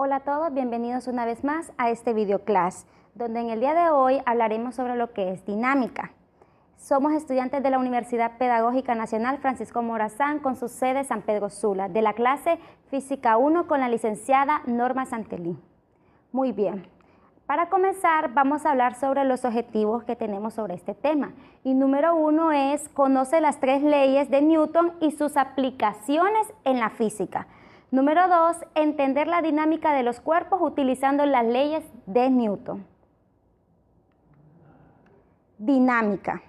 Hola a todos, bienvenidos una vez más a este video class, donde en el día de hoy hablaremos sobre lo que es dinámica. Somos estudiantes de la Universidad Pedagógica Nacional Francisco Morazán con su sede San Pedro Sula, de la clase Física 1 con la licenciada Norma Santelí. Muy bien, para comenzar vamos a hablar sobre los objetivos que tenemos sobre este tema. Y número 1 es conoce las 3 leyes de Newton y sus aplicaciones en la física. Número 2, entender la dinámica de los cuerpos utilizando las leyes de Newton. Dinámica.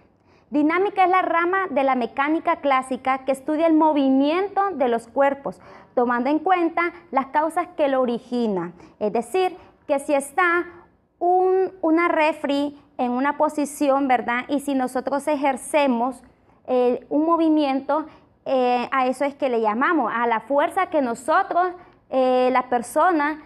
Dinámica es la rama de la mecánica clásica que estudia el movimiento de los cuerpos, tomando en cuenta las causas que lo originan. Es decir, que si está una refri en una posición, ¿verdad? Y si nosotros ejercemos un movimiento, a eso es que le llamamos, a la fuerza que nosotros, las personas,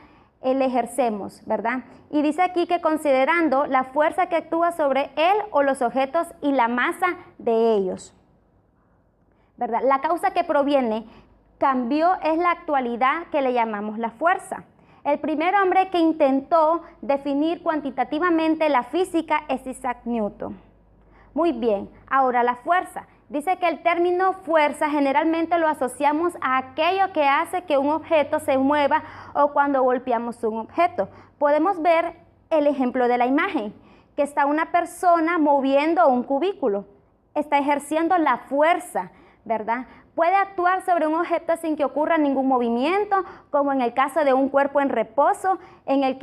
le ejercemos, ¿verdad? Y dice aquí que considerando la fuerza que actúa sobre él o los objetos y la masa de ellos, ¿verdad? La causa que proviene, cambió, es la actualidad que le llamamos la fuerza. El primer hombre que intentó definir cuantitativamente la física es Isaac Newton. Muy bien, ahora la fuerza. Dice que el término fuerza generalmente lo asociamos a aquello que hace que un objeto se mueva o cuando golpeamos un objeto. Podemos ver el ejemplo de la imagen, que está una persona moviendo un cubículo. Está ejerciendo la fuerza, ¿verdad? Puede actuar sobre un objeto sin que ocurra ningún movimiento, como en el caso de un cuerpo en reposo, en el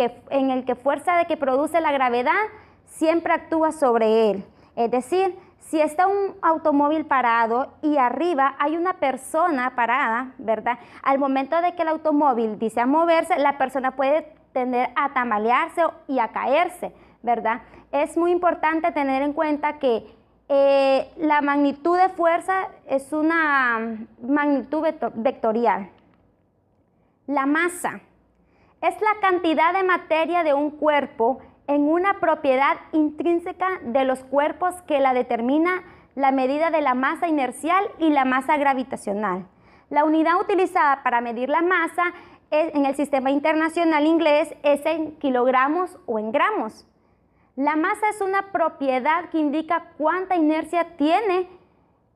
que fuerza de que produce la gravedad siempre actúa sobre él. Es decir, si está un automóvil parado y arriba hay una persona parada, ¿verdad? Al momento de que el automóvil dice a moverse, la persona puede tender a tambalearse y a caerse, ¿verdad? Es muy importante tener en cuenta que la magnitud de fuerza es una magnitud vectorial. La masa es la cantidad de materia de un cuerpo en una propiedad intrínseca de los cuerpos que la determina la medida de la masa inercial y la masa gravitacional. La unidad utilizada para medir la masa en el sistema internacional inglés es en kilogramos o en gramos. La masa es una propiedad que indica cuánta inercia tiene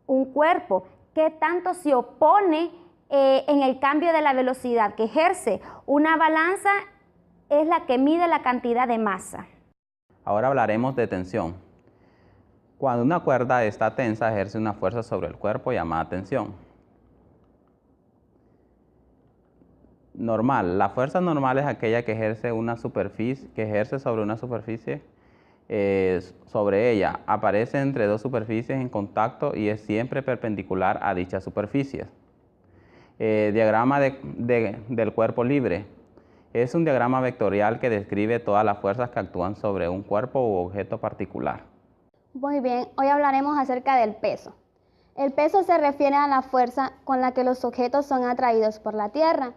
un cuerpo, qué tanto se opone en el cambio de la velocidad que ejerce. Una balanza es la que mide la cantidad de masa. Ahora hablaremos de tensión. Cuando una cuerda está tensa, ejerce una fuerza sobre el cuerpo llamada tensión. Normal. La fuerza normal es aquella que ejerce sobre una superficie sobre ella. Aparece entre dos superficies en contacto y es siempre perpendicular a dichas superficies. Diagrama del cuerpo libre. Es un diagrama vectorial que describe todas las fuerzas que actúan sobre un cuerpo u objeto particular. Muy bien, hoy hablaremos acerca del peso. El peso se refiere a la fuerza con la que los objetos son atraídos por la Tierra.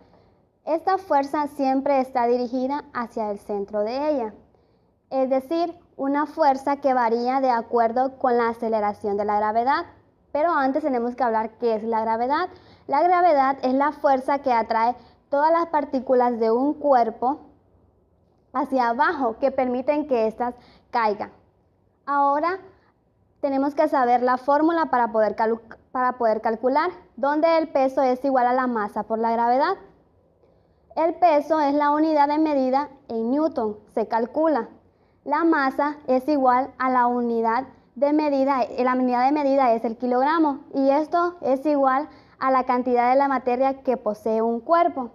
Esta fuerza siempre está dirigida hacia el centro de ella, es decir, una fuerza que varía de acuerdo con la aceleración de la gravedad. Pero antes tenemos que hablar qué es la gravedad. La gravedad es la fuerza que atrae todas las partículas de un cuerpo hacia abajo que permiten que éstas caigan. Ahora tenemos que saber la fórmula para poder calcular, donde el peso es igual a la masa por la gravedad. El peso es la unidad de medida en Newton, se calcula. La masa es igual a la unidad de medida, la unidad de medida es el kilogramo, y esto es igual a la cantidad de la materia que posee un cuerpo.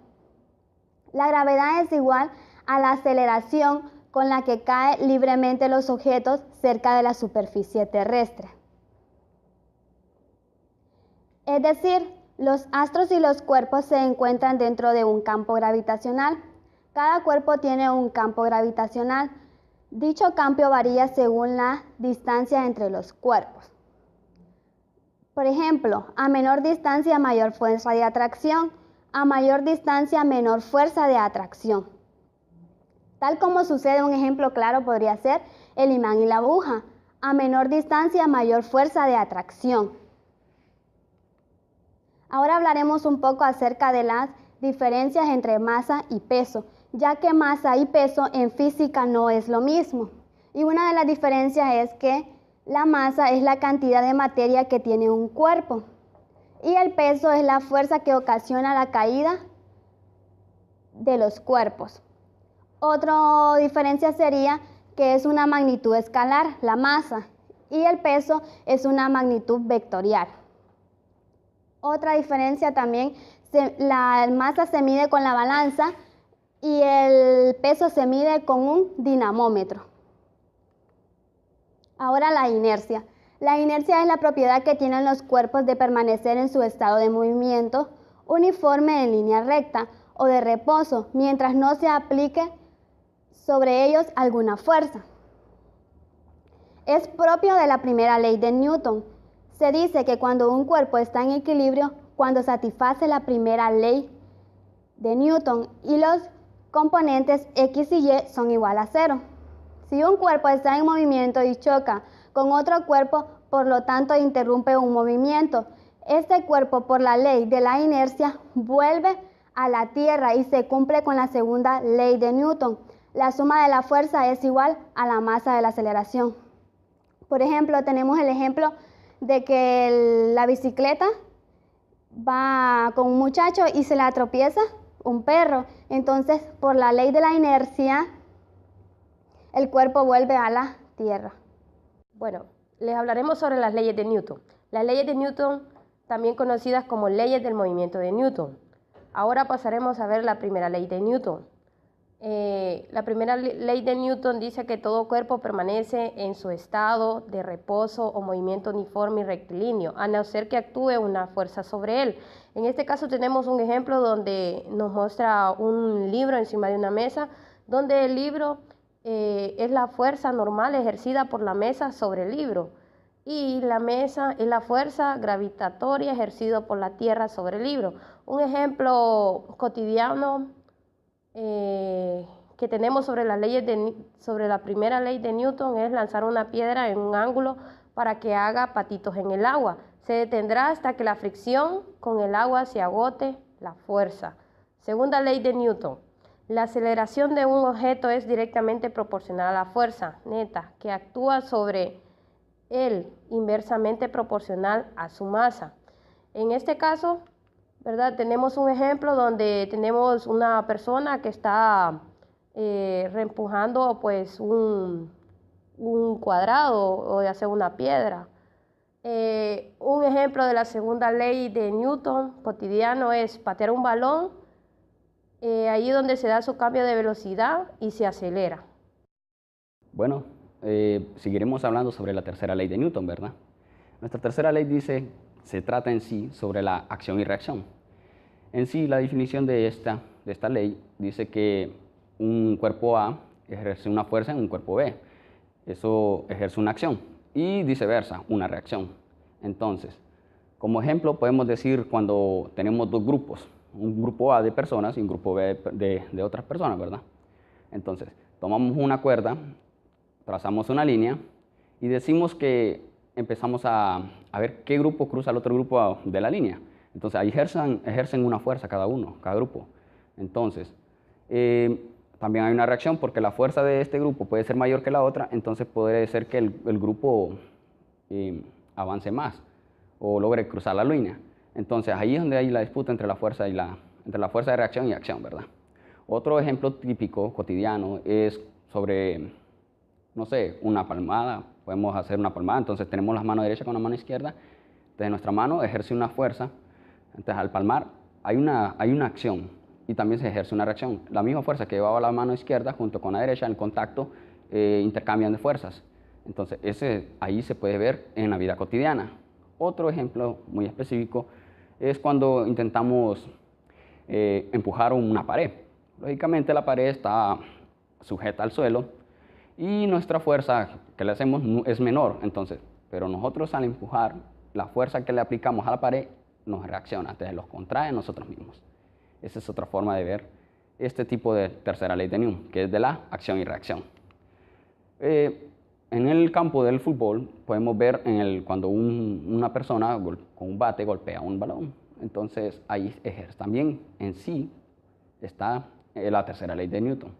La gravedad es igual a la aceleración con la que caen libremente los objetos cerca de la superficie terrestre. Es decir, los astros y los cuerpos se encuentran dentro de un campo gravitacional. Cada cuerpo tiene un campo gravitacional. Dicho campo varía según la distancia entre los cuerpos. Por ejemplo, a menor distancia, mayor fuerza de atracción. A mayor distancia, menor fuerza de atracción. Tal como sucede, un ejemplo claro podría ser el imán y la aguja. A menor distancia, mayor fuerza de atracción. Ahora hablaremos un poco acerca de las diferencias entre masa y peso ya que masa y peso en física no es lo mismo. Y una de las diferencias es que la masa es la cantidad de materia que tiene un cuerpo y el peso es la fuerza que ocasiona la caída de los cuerpos. Otra diferencia sería que es una magnitud escalar, la masa, y el peso es una magnitud vectorial. Otra diferencia también, la masa se mide con la balanza y el peso se mide con un dinamómetro. Ahora la inercia. La inercia es la propiedad que tienen los cuerpos de permanecer en su estado de movimiento uniforme en línea recta o de reposo, mientras no se aplique sobre ellos alguna fuerza. Es propio de la primera ley de Newton. Se dice que cuando un cuerpo está en equilibrio, cuando satisface la primera ley de Newton y los componentes X y Y son igual a 0. Si un cuerpo está en movimiento y choca con otro cuerpo, por lo tanto interrumpe un movimiento, este cuerpo por la ley de la inercia vuelve a la Tierra y se cumple con la segunda ley de Newton. La suma de la fuerza es igual a la masa de la aceleración. Por ejemplo, tenemos el ejemplo de que la bicicleta va con un muchacho y se la tropieza un perro. Entonces, por la ley de la inercia, el cuerpo vuelve a la Tierra. Bueno, les hablaremos sobre las leyes de Newton. Las leyes de Newton, también conocidas como leyes del movimiento de Newton. Ahora pasaremos a ver la primera ley de Newton. La primera ley de Newton dice que todo cuerpo permanece en su estado de reposo o movimiento uniforme y rectilíneo, a no ser que actúe una fuerza sobre él. En este caso tenemos un ejemplo donde nos muestra un libro encima de una mesa, donde el libro es la fuerza normal ejercida por la mesa sobre el libro y la mesa es la fuerza gravitatoria ejercida por la tierra sobre el libro. Un ejemplo cotidiano que tenemos sobre sobre la primera ley de Newton es lanzar una piedra en un ángulo para que haga patitos en el agua. Se detendrá hasta que la fricción con el agua se agote la fuerza. Segunda ley de Newton. La aceleración de un objeto es directamente proporcional a la fuerza neta que actúa sobre él, inversamente proporcional a su masa. En este caso, ¿verdad? Tenemos un ejemplo donde tenemos una persona que está reempujando pues un cuadrado o ya sea una piedra. Un ejemplo de la segunda ley de Newton cotidiano es patear un balón, ahí donde se da su cambio de velocidad y se acelera. Bueno, seguiremos hablando sobre la tercera ley de Newton, ¿verdad? Nuestra tercera ley dice, se trata en sí sobre la acción y reacción. En sí, la definición de esta ley dice que un cuerpo A ejerce una fuerza en un cuerpo B. Eso ejerce una acción y viceversa, una reacción. Entonces, como ejemplo, podemos decir cuando tenemos dos grupos, un grupo A de personas y un grupo B de otras personas, ¿verdad? Entonces, tomamos una cuerda, trazamos una línea y decimos que empezamos a ver qué grupo cruza el otro grupo de la línea. Entonces, ahí ejercen una fuerza cada grupo. Entonces, también hay una reacción porque la fuerza de este grupo puede ser mayor que la otra, entonces puede ser que el grupo avance más o logre cruzar la línea. Entonces, ahí es donde hay la disputa entre la fuerza de reacción y acción, ¿verdad? Otro ejemplo típico, cotidiano, es sobre, no sé, una palmada. Podemos hacer una palmada, entonces tenemos la mano derecha con la mano izquierda, entonces nuestra mano ejerce una fuerza. Entonces, al palmar hay una acción y también se ejerce una reacción. La misma fuerza que llevaba la mano izquierda junto con la derecha, en el contacto, intercambian de fuerzas. Entonces, ahí se puede ver en la vida cotidiana. Otro ejemplo muy específico es cuando intentamos empujar una pared. Lógicamente, la pared está sujeta al suelo y nuestra fuerza que le hacemos es menor. Entonces, pero nosotros al empujar, la fuerza que le aplicamos a la pared nos reacciona, entonces los contrae a nosotros mismos. Esa es otra forma de ver este tipo de tercera ley de Newton, que es de la acción y reacción. En el campo del fútbol podemos ver cuando una persona con un bate golpea un balón. Entonces ahí ejerce. También en sí está la tercera ley de Newton.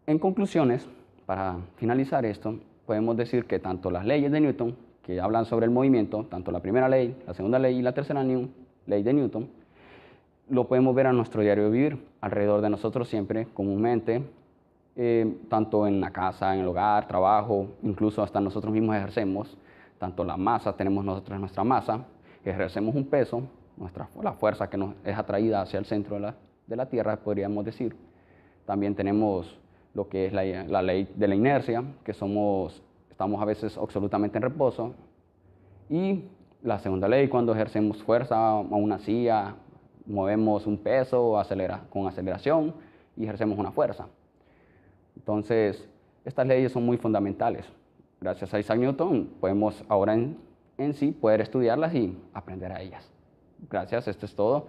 En conclusiones, para finalizar esto, podemos decir que tanto las leyes de Newton, que hablan sobre el movimiento, tanto la primera ley, la segunda ley y la tercera ley de Newton, lo podemos ver en nuestro diario de vivir, alrededor de nosotros siempre, comúnmente, tanto en la casa, en el hogar, trabajo, incluso hasta nosotros mismos ejercemos, tanto la masa, tenemos nosotros nuestra masa, ejercemos un peso, la fuerza que nos es atraída hacia el centro de la Tierra, podríamos decir. También tenemos lo que es la ley de la inercia, que estamos a veces absolutamente en reposo. Y la segunda ley, cuando ejercemos fuerza a una silla, movemos un peso con aceleración y ejercemos una fuerza. Entonces, estas leyes son muy fundamentales. Gracias a Isaac Newton podemos ahora en sí poder estudiarlas y aprender a ellas. Gracias, esto es todo.